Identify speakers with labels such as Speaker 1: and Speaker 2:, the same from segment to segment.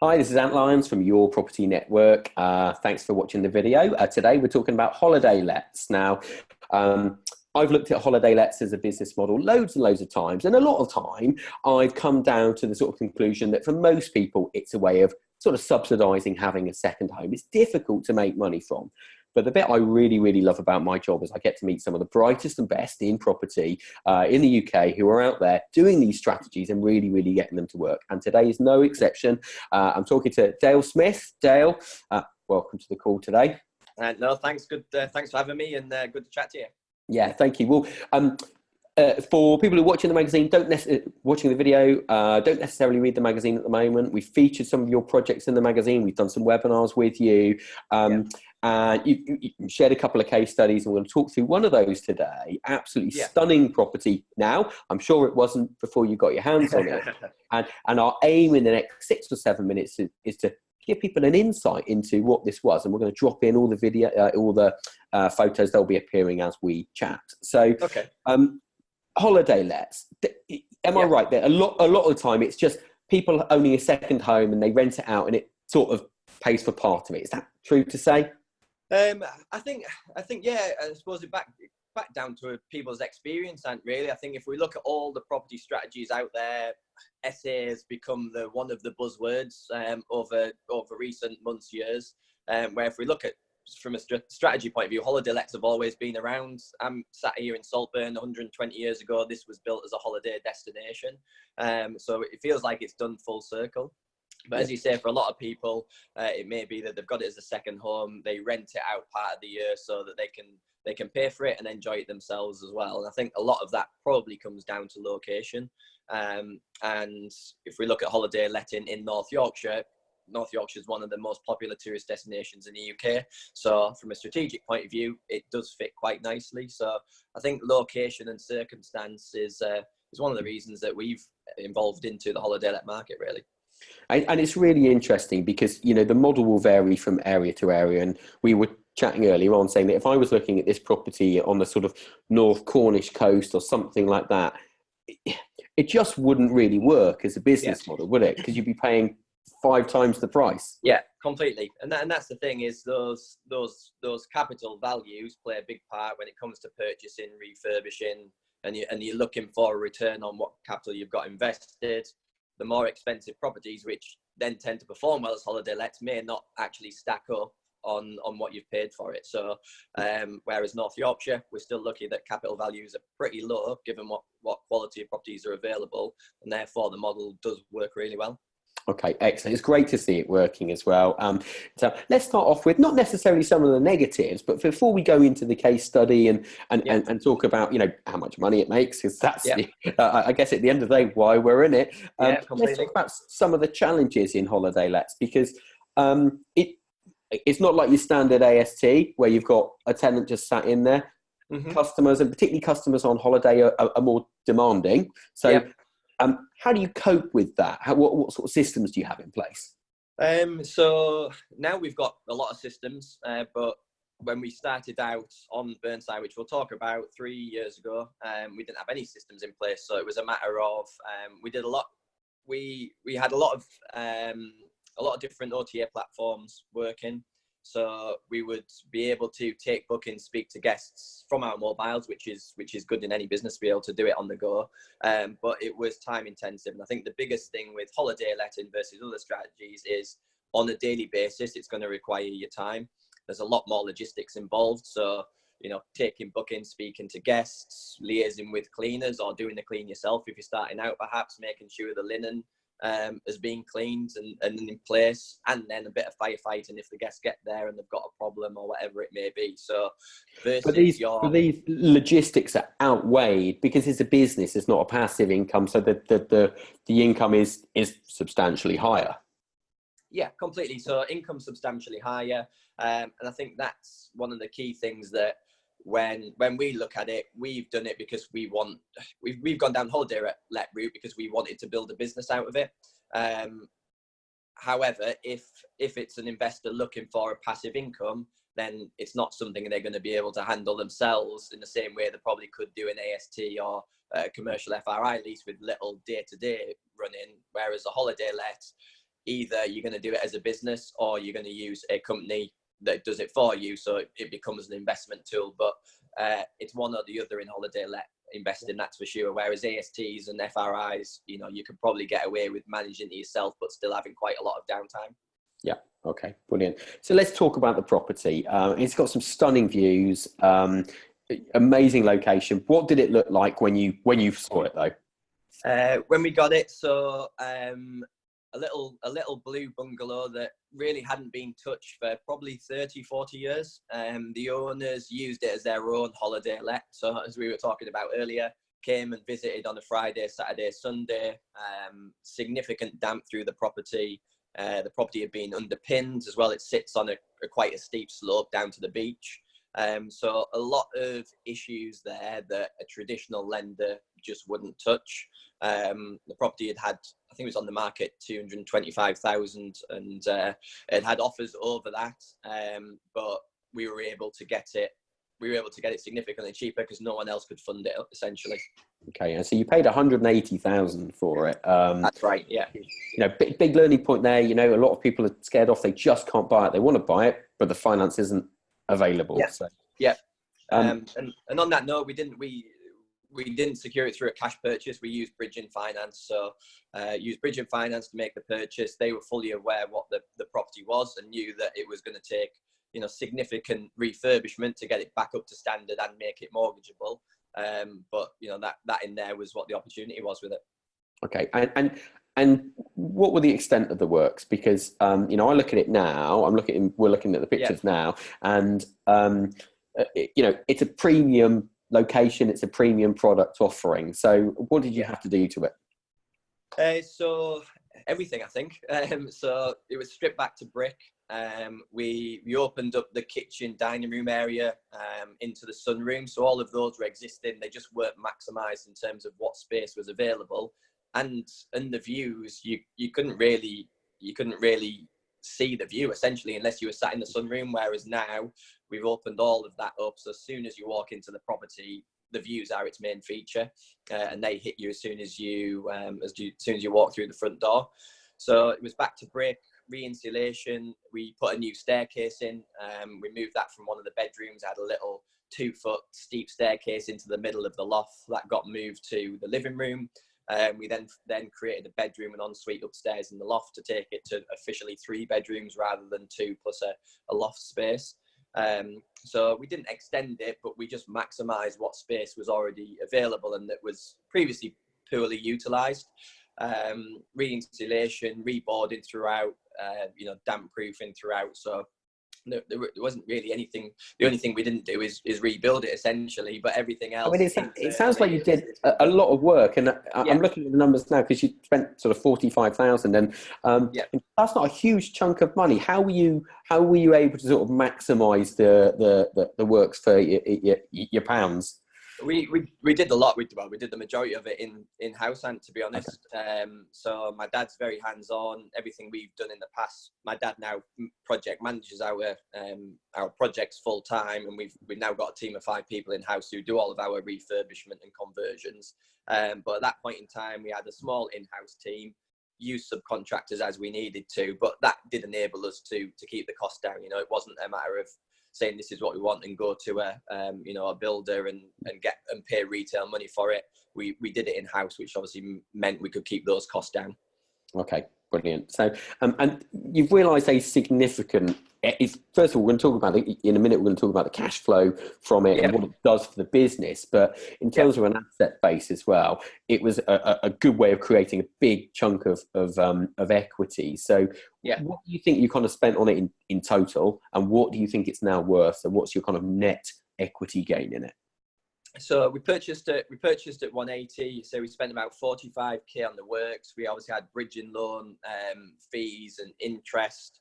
Speaker 1: Hi, this is Ant Lyons from Your Property Network. Thanks for watching the video. Today we're talking about holiday lets. Now, I've looked at holiday lets as a business model loads and loads of times, and a lot of time I've come down to the sort of conclusion that for most people it's a way of sort of subsidising having a second home. It's difficult to make money from. But the bit I really, really love about my job is I get to meet some of the brightest and best in property in the UK who are out there doing these strategies and really, really getting them to work. And today is no exception. I'm talking to Dale Smith. Dale, welcome to the call today.
Speaker 2: No, thanks. Good. Thanks for having me, and good to chat to you.
Speaker 1: Yeah, thank you. Well, for people who are watching the magazine, watching the video, don't necessarily read the magazine at the moment. We've featured some of your projects in the magazine. We've done some webinars with you. And you shared a couple of case studies, and we're going to talk through one of those today. Absolutely stunning property. Now, I'm sure it wasn't before you got your hands on it. And our aim in the next 6 or 7 minutes is to give people an insight into what this was. And we're going to drop in all the video, all the photos. They'll be appearing as we chat. So, holiday lets. Am I right there? A lot of the time, it's just people owning a second home and they rent it out, and it sort of pays for part of it. Is that true to say?
Speaker 2: I think, yeah. I suppose it back down to people's experience, and really, I think if we look at all the property strategies out there, SA has become one of the buzzwords over recent months, years. Where if we look at from a strategy point of view, holiday lets have always been around. I'm sat here in Saltburn. 120 years ago, this was built as a holiday destination. So it feels like it's done full circle. But as you say, for a lot of people, it may be that they've got it as a second home. They rent it out part of the year so that they can pay for it and enjoy it themselves as well. And I think a lot of that probably comes down to location. And if we look at holiday letting in North Yorkshire is one of the most popular tourist destinations in the UK. So from a strategic point of view, it does fit quite nicely. So I think location and circumstance is one of the reasons that we've evolved into the holiday let market, really.
Speaker 1: And it's really interesting because, you know, the model will vary from area to area. And we were chatting earlier on saying that if I was looking at this property on the sort of North Cornish coast or something like that, it just wouldn't really work as a business model, would it? Because you'd be paying 5 times the price.
Speaker 2: Yeah, completely. And that's the thing, is those capital values play a big part when it comes to purchasing, refurbishing, and you're looking for a return on what capital you've got invested. The more expensive properties, which then tend to perform well as holiday lets, may not actually stack up on what you've paid for it. So whereas North Yorkshire, we're still lucky that capital values are pretty low given what quality of properties are available, and therefore the model does work really well.
Speaker 1: Okay, excellent. It's great to see it working as well. So let's start off with not necessarily some of the negatives, but before we go into the case study and talk about, you know, how much money it makes, because that's I guess at the end of the day why we're in it. Let's talk about some of the challenges in holiday lets, because it's not like your standard AST where you've got a tenant just sat in there. Customers, and particularly customers on holiday, are more demanding. So. How do you cope with that? What sort of systems do you have in place?
Speaker 2: So now we've got a lot of systems, but when we started out on Burnsyde, which we'll talk about 3 years ago, we didn't have any systems in place. So it was a matter of we did a lot. We had a lot of different OTA platforms working. So we would be able to take bookings, speak to guests from our mobiles, which is good in any business to be able to do it on the go. But it was time intensive. And I think the biggest thing with holiday letting versus other strategies is on a daily basis, it's going to require your time. There's a lot more logistics involved. So, you know, taking bookings, speaking to guests, liaising with cleaners or doing the clean yourself if you're starting out, perhaps making sure the linen has been cleaned and in place, and then a bit of firefighting if the guests get there and they've got a problem or whatever it may be. So
Speaker 1: but these logistics are outweighed because it's a business, it's not a passive income, so the income is substantially higher.
Speaker 2: Yeah, completely. So income substantially higher, and I think that's one of the key things that when we look at it, we've done it because we've gone down holiday let route because we wanted to build a business out of it. However, if it's an investor looking for a passive income, then it's not something they're going to be able to handle themselves in the same way they probably could do an AST or a commercial FRI lease with little day-to-day running. Whereas a holiday let, either you're going to do it as a business or you're going to use a company that does it for you, so it becomes an investment tool. But it's one or the other in holiday let investing, that's for sure. Whereas ASTs and FRIs, you know, you could probably get away with managing it yourself, but still having quite a lot of downtime.
Speaker 1: Yeah. Okay. Brilliant. So let's talk about the property. It's got some stunning views, amazing location. What did it look like when you saw it though?
Speaker 2: When we got it, so a little blue bungalow that really hadn't been touched for probably 30-40 years. The owners used it as their own holiday let. So as we were talking about earlier, came and visited on a Friday, Saturday, Sunday. Significant damp through the property. The property had been underpinned as well. It sits on quite a steep slope down to the beach. So a lot of issues there that a traditional lender just wouldn't touch. The property had, I think it was on the market 225,000, and it had offers over that. But we were able to get it. We were able to get it significantly cheaper because no one else could fund it, essentially.
Speaker 1: Okay, and so you paid 180,000 for it.
Speaker 2: That's right. Yeah.
Speaker 1: You know, big learning point there. You know, a lot of people are scared off. They just can't buy it. They want to buy it, but the finance isn't available.
Speaker 2: Yeah.
Speaker 1: So.
Speaker 2: Yeah. And on that note, we didn't secure it through a cash purchase. We used bridging finance. So used bridging finance to make the purchase. They were fully aware what the property was and knew that it was going to take, you know, significant refurbishment to get it back up to standard and make it mortgageable. But you know, that in there was what the opportunity was with it.
Speaker 1: Okay, and what were the extent of the works? Because you know, I look at it now. We're looking at the pictures now, and you know, it's a premium location. It's a premium product offering. So, what did you have to do to it?
Speaker 2: So everything, I think. So it was stripped back to brick. We opened up the kitchen dining room area into the sunroom. So all of those were existing. They just weren't maximised in terms of what space was available. And the views, you couldn't really see the view essentially unless you were sat in the sunroom. Whereas now we've opened all of that up. So as soon as you walk into the property, the views are its main feature, and they hit you as soon as you walk through the front door. So it was back to brick, re-insulation. We put a new staircase in. We moved that from one of the bedrooms. I had a little 2-foot steep staircase into the middle of the loft that got moved to the living room. We then created a bedroom and ensuite upstairs in the loft to take it to officially 3 bedrooms rather than 2 plus a loft space. So we didn't extend it, but we just maximised what space was already available and that was previously poorly utilised. Re-insulation, reboarding throughout, you know, damp proofing throughout. So there wasn't really anything. The only thing we didn't do is rebuild it essentially, but everying else.
Speaker 1: I mean, it sounds like you did a lot of work, and I'm looking at the numbers now because you spent sort of 45,000, and that's not a huge chunk of money. How were you able to sort of maximise the works for your pounds?
Speaker 2: We did a lot. We did the majority of it in house, and to be honest, so my dad's very hands on. Everything we've done in the past, my dad now project manages our projects full time, and we've now got a team of 5 people in house who do all of our refurbishment and conversions. But at that point in time, we had a small in-house team, used subcontractors as we needed to, but that did enable us to keep the cost down. You know, it wasn't a matter of saying this is what we want and go to a builder and pay retail money for it. We did it in house, which obviously meant we could keep those costs down. Okay,
Speaker 1: brilliant. So and you've realised a significant. First of all, we're going to talk about it in a minute. We're going to talk about the cash flow from it and what it does for the business. But in terms of an asset base as well, it was a good way of creating a big chunk of equity. So, what do you think you kind of spent on it in total, and what do you think it's now worth? So, what's your kind of net equity gain in it?
Speaker 2: So we purchased at 180. So we spent about 45k on the works. We obviously had bridging loan, fees and interest.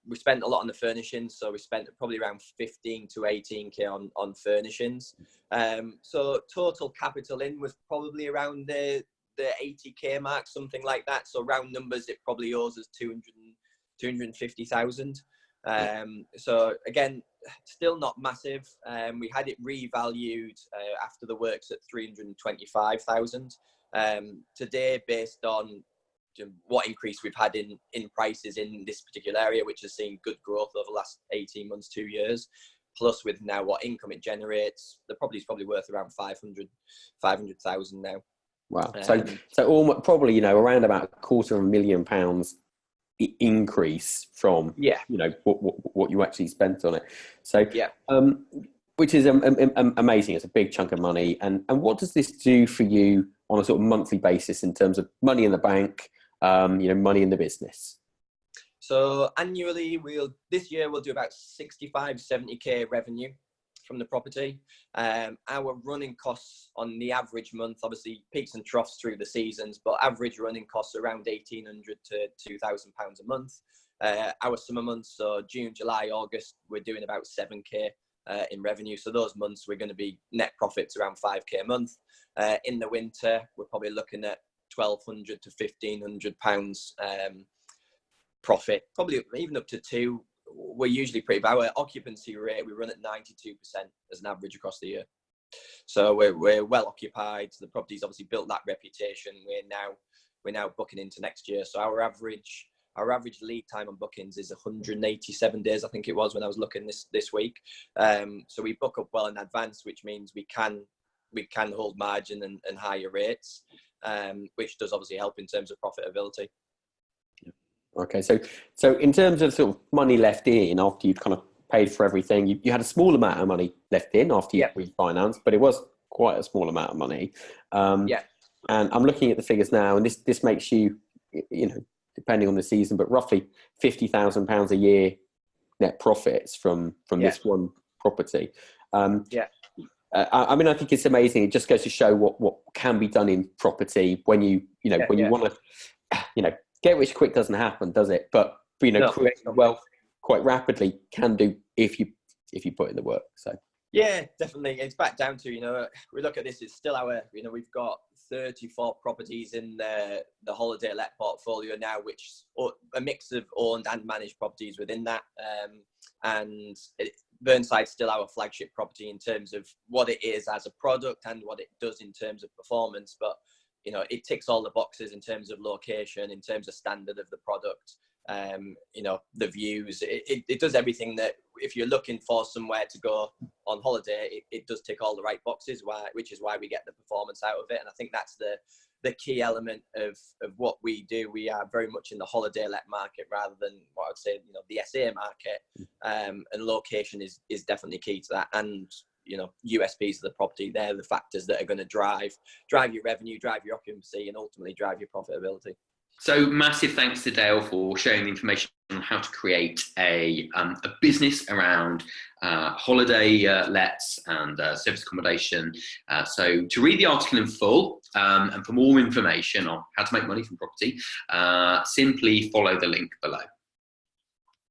Speaker 2: We spent a lot on the furnishings, so we spent probably around 15 to 18k on furnishings. So total capital in was probably around the 80k mark, something like that. So round numbers, it probably owes us 250,000. So again, still not massive. We had it revalued after the works at 325,000. Today, based on what increase we've had in prices in this particular area, which has seen good growth over the last 18 months, 2 years. Plus with now what income it generates, the property's probably worth around 500,000 now.
Speaker 1: Wow. So almost, probably, around about £250,000 increase from, what you actually spent on it. So, which is amazing. It's a big chunk of money. And what does this do for you on a sort of monthly basis in terms of money in the bank, money in the business?
Speaker 2: So annually, this year we'll do about 65-70k revenue from the property. Our running costs on the average month, obviously peaks and troughs through the seasons, but average running costs around £1,800 to £2,000 a month. Our summer months, so June, July, August, we're doing about 7k in revenue. So those months we're going to be net profits around 5k a month. In the winter, we're probably looking at £1,200 to £1,500 profit, probably even up to two. We're usually pretty bad. Our occupancy rate, we run at 92% as an average across the year. So we're well occupied. The property's obviously built that reputation. We're now booking into next year. So our average lead time on bookings is 187 days, I think it was when I was looking this week. So we book up well in advance, which means we can hold margin and higher rates, which does obviously help in terms of profitability.
Speaker 1: Okay, so in terms of sort of money left in after you've kind of paid for everything, you had a small amount of money left in after you refinanced, but it was quite a small amount of money. And I'm looking at the figures now, and this makes you, depending on the season, but roughly £50,000 a year net profits from this one property. I mean, I think it's amazing. It just goes to show what can be done in property when you want to, get rich quick doesn't happen, does it? But create wealth quite rapidly can do if you put in the work. So
Speaker 2: yeah, definitely. It's back down to we look at this. It's still we've got 34 properties in the holiday let portfolio now, which a mix of owned and managed properties within that. And Burnsyde's still our flagship property in terms of what it is as a product and what it does in terms of performance. But it ticks all the boxes in terms of location, in terms of standard of the product, the views. It does everything that if you're looking for somewhere to go on holiday, it does tick all the right boxes, which is why we get the performance out of it. And I think that's the key element of what we do. We are very much in the holiday let market rather than what I would say, the SA market. And location is definitely key to that. And USPs of the property, they're the factors that are going to drive your revenue, drive your occupancy, and ultimately drive your profitability.
Speaker 3: So massive thanks to Dale for sharing the information on how to create a business around holiday lets and service accommodation. So to read the article in full and for more information on how to make money from property, simply follow the link below.